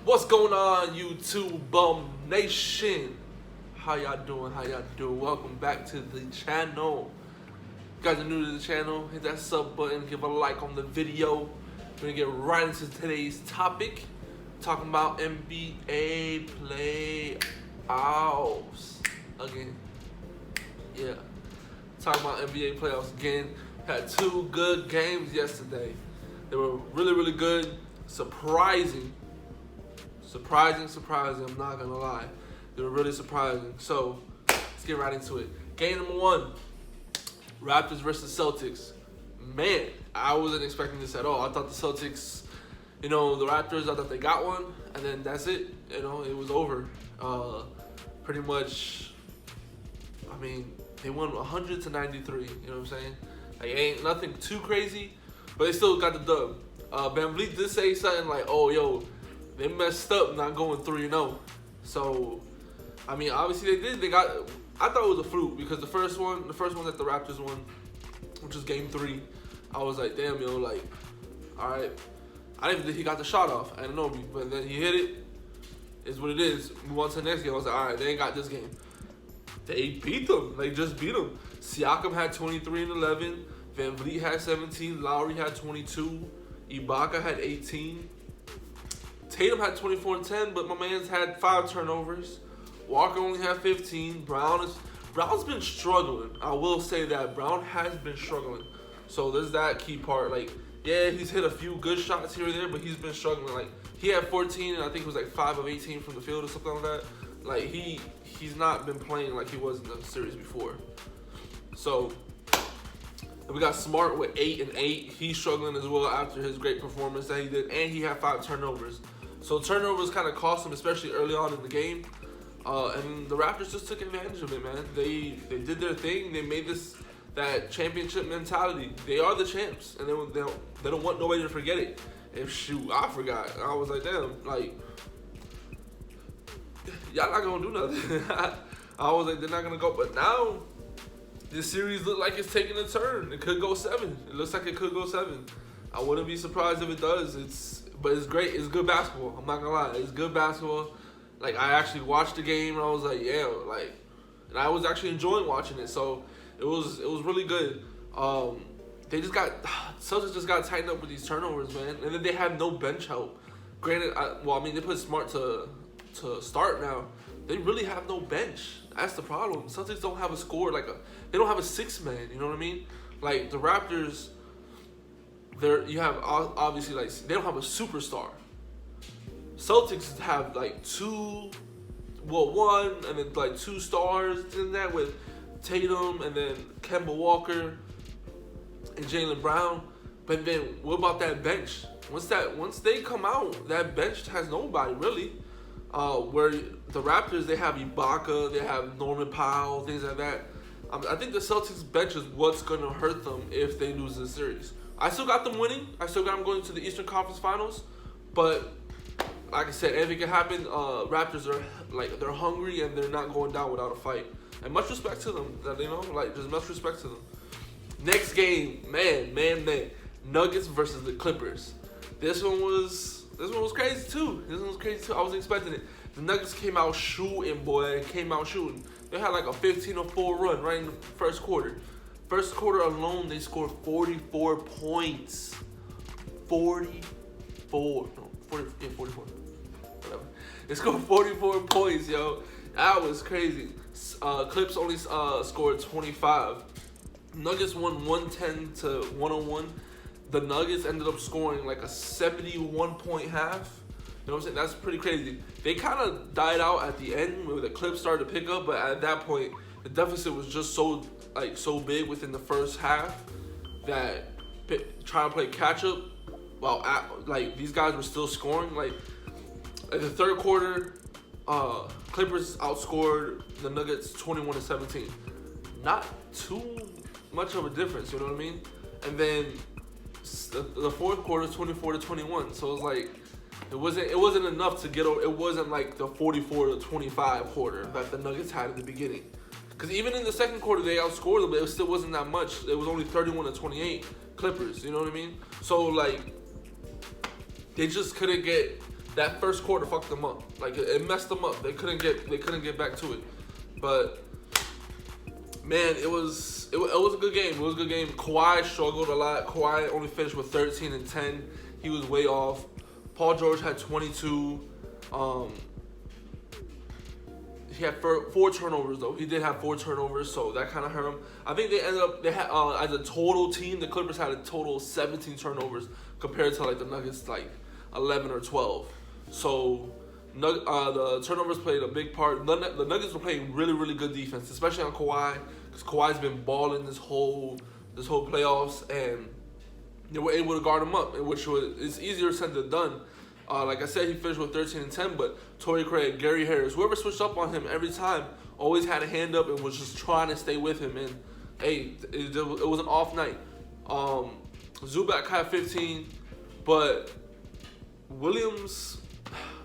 What's going on, YouTube Bum Nation? How y'all doing? Welcome back to the channel. If you guys are new to the channel, hit that sub button, give a like on the video. We're gonna get right into today's topic, talking about NBA playoffs again. Yeah, talking about NBA playoffs again. Had two good games yesterday. They were really good. Surprising. I'm not gonna lie. They were really surprising. So let's get right into it. Game number one, Raptors versus Celtics. Man, I wasn't expecting this at all. I thought the Celtics, the Raptors, I thought they got one, and then that's it. It was over. Pretty much, I mean, they won 100 to 93. You know what I'm saying? Like, ain't nothing too crazy, but they still got the dub. Van Vliet did say something like, "Oh, yo, they messed up not going 3-0. So, I mean, obviously they did. I thought it was a fluke because the first one that the Raptors won, which was Game 3, I was like, damn, like, all right. I didn't even think he got the shot off. I didn't know, but then he hit it. Is what it is. Move on to the next game. I was like, all right, they ain't got this game. They beat them. They just beat them. Siakam had 23 and 11. Van Vliet had 17. Lowry had 22. Ibaka had 18. Tatum had 24 and 10, but my man's had 5 turnovers. Walker only had 15. Brown's been struggling. I will say that. Brown has been struggling. So there's that key part. Like, yeah, he's hit a few good shots here and there, but he's been struggling. Like, he had 14, and I think it was like 5 of 18 from the field or something like that. Like, he's not been playing like he was in the series before. So we got Smart with 8 and 8. He's struggling as well after his great performance that he did, and he had 5 turnovers. So turnovers kind of cost him, especially early on in the game. And the Raptors just took advantage of it, man. They did their thing. They made that championship mentality. They are the champs, and they don't want nobody to forget it. And shoot, I forgot. I was like, damn, like, y'all not gonna do nothing. I was like, they're not gonna go. But now this series look like it's taking a turn. It could go 7. It looks like it could go 7. I wouldn't be surprised if it does. But it's great. It's good basketball. I'm not gonna lie. It's good basketball. Like, I actually watched the game and I was like, yeah, like, and I was actually enjoying watching it. So it was really good. Celtics just got tightened up with these turnovers, man. And then they have no bench help. Granted, they put Smart to start now. They really have no bench. That's the problem. Celtics don't have a score they don't have a 6-man. You know what I mean? Like, the Raptors, you have obviously, like, they don't have a superstar. Celtics have like 1 and then like 2 stars in that with Tatum and then Kemba Walker and Jaylen Brown. But then what about that bench? Once they come out, that bench has nobody really. Where the Raptors, they have Ibaka, they have Norman Powell, things like that. I think the Celtics bench is what's gonna hurt them if they lose this series. I still got them winning. I still got them going to the Eastern Conference Finals, but like I said, anything can happen. Raptors are they're hungry and they're not going down without a fight. And much respect to them. Just much respect to them. Next game, man. Nuggets versus the Clippers. This one was crazy too. I wasn't expecting it. The Nuggets came out shooting, boy. They had like a 15-4 run right in the first quarter. First quarter alone, they scored 44 points. 44. Whatever. They scored 44 points, yo. That was crazy. Clips only scored 25. Nuggets won 110 to 101. The Nuggets ended up scoring like a 71-point half. You know what I'm saying? That's pretty crazy. They kind of died out at the end where the Clips started to pick up, but at that point, the deficit was just so big within the first half that trying to play catch up while these guys were still scoring. Like, in the third quarter, Clippers outscored the Nuggets 21-17. Not too much of a difference, you know what I mean? And then the fourth quarter, 24-21. So it was like it wasn't enough to get over. It wasn't like the 44-25 quarter that the Nuggets had at the beginning. Because even in the second quarter, they outscored them, but it still wasn't that much. It was only 31-28 Clippers, you know what I mean? So, like, they just couldn't get that first quarter fucked them up. Like it messed them up. They couldn't get back to it. But man, it was a good game. It was a good game. Kawhi struggled a lot. Kawhi only finished with 13 and 10. He was way off. Paul George had 22. He had 4 turnovers though. He did have 4 turnovers, so that kind of hurt him. I think they had as a total team, the Clippers had a total of 17 turnovers compared to like the Nuggets like 11 or 12. So the turnovers played a big part. The Nuggets were playing really, really good defense, especially on Kawhi, because Kawhi's been balling this whole playoffs, and they were able to guard him up, it's easier said than done. Like I said, he finished with 13 and 10, but Torrey Craig, Gary Harris, whoever switched up on him every time, always had a hand up and was just trying to stay with him. And hey, it was an off night. Zubac had 15, but Williams,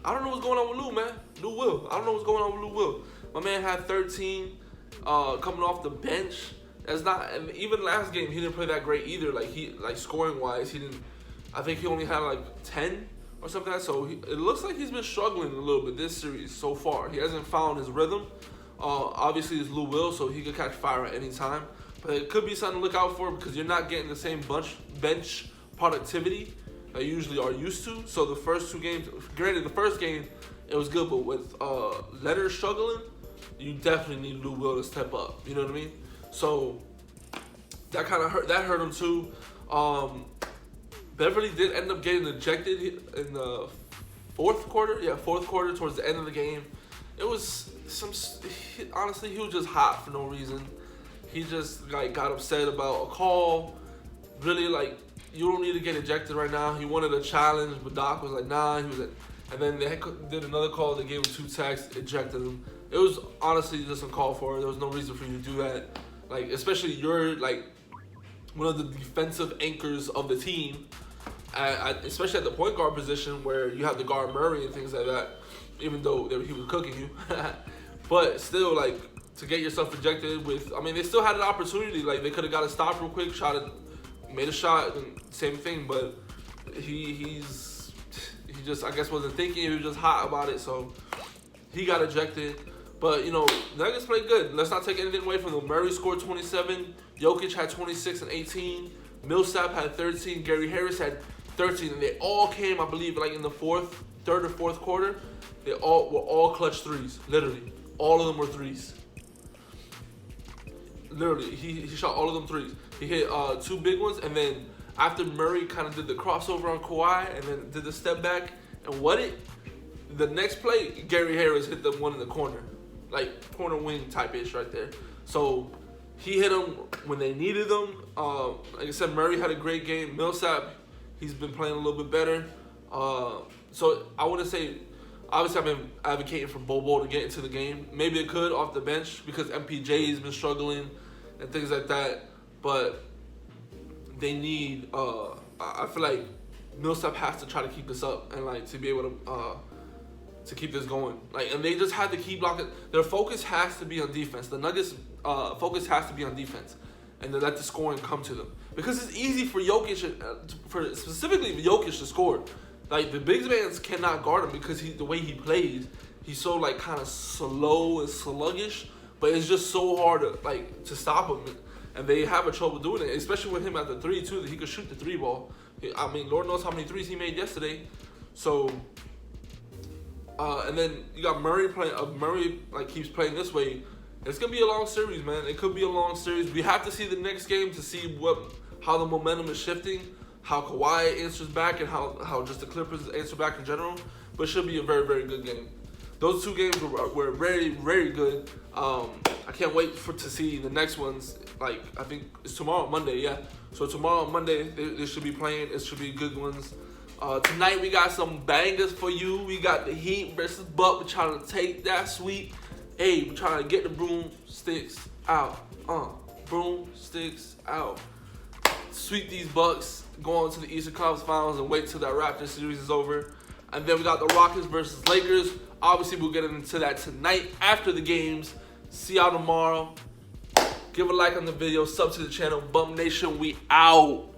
I don't know what's going on with Lou, man. Lou Will. I don't know what's going on with Lou Will. My man had 13 coming off the bench. That's not, and even last game he didn't play that great either. Like scoring wise, he didn't. I think he only had like 10 or something like that. So it looks like he's been struggling a little bit this series so far. He hasn't found his rhythm. Obviously it's Lou Will, so he could catch fire at any time. But it could be something to look out for, because you're not getting the same bench productivity that you usually are used to. So the first 2 games, granted the first game it was good, but with Leonard struggling, you definitely need Lou Will to step up. You know what I mean? So that kind of hurt him too. Beverly did end up getting ejected in the fourth quarter. Yeah, fourth quarter towards the end of the game. It was honestly, he was just hot for no reason. He just like got upset about a call. Really, like, you don't need to get ejected right now. He wanted a challenge, but Doc was like, nah. And then they did another call. They gave him 2 texts, ejected him. It was honestly just uncalled for. There was no reason for you to do that. Like, especially you're like one of the defensive anchors of the team, especially at the point guard position where you have to guard Murray and things like that, even though he was cooking you. But still, like, to get yourself ejected with, I mean, they still had an opportunity. Like, they could have got a stop real quick, made a shot, and same thing. But he just, I guess, wasn't thinking. He was just hot about it, so he got ejected. But, you know, Nuggets played good. Let's not take anything away from them. Murray scored 27. Jokic had 26 and 18. Millsap had 13. Gary Harris had 13. And they all came, I believe, like in the third or fourth quarter. They all were all clutch threes, literally. All of them were threes. Literally, he shot all of them threes. He hit 2 big ones, and then after Murray kind of did the crossover on Kawhi and then did the step back and the next play, Gary Harris hit the one in the corner. Like corner wing type ish right there. So he hit them when they needed them. Like I said, Murray had a great game. Millsap, he's been playing a little bit better. So I want to say, obviously I've been advocating for Bobo to get into the game. Maybe it could off the bench because MPJ has been struggling and things like that. But they need, I feel like Millsap has to try to keep this up and like to be able to keep this going. Like, and they just have to keep blocking. Their focus has to be on defense. The Nuggets' focus has to be on defense, and to let the scoring come to them, because it's easy for Jokic, specifically Jokic, to score. Like, the big men cannot guard him because the way he plays, he's so like kind of slow and sluggish. But it's just so hard to stop him, and they have a trouble doing it, especially with him at the 3 too. That he could shoot the 3 ball. I mean, Lord knows how many threes he made yesterday. So. And then you got Murray playing. Murray like keeps playing this way. It's gonna be a long series, man. It could be a long series. We have to see the next game to see how the momentum is shifting, how Kawhi answers back, and how just the Clippers answer back in general. But it should be a very, very good game. Those 2 games were very, very good. I can't wait to see the next ones. Like, I think it's tomorrow, Monday. Yeah. So tomorrow, Monday, they should be playing. It should be good ones. Tonight we got some bangers for you. We got the Heat versus Buck. We're trying to take that sweep. Hey, we're trying to get the broomsticks out. Broomsticks out. Sweep these Bucks, go on to the Eastern Conference Finals, and wait till that Raptors series is over. And then we got the Rockets versus Lakers. Obviously, we'll get into that tonight after the games. See y'all tomorrow. Give a like on the video. Sub to the channel. Bum Nation, we out.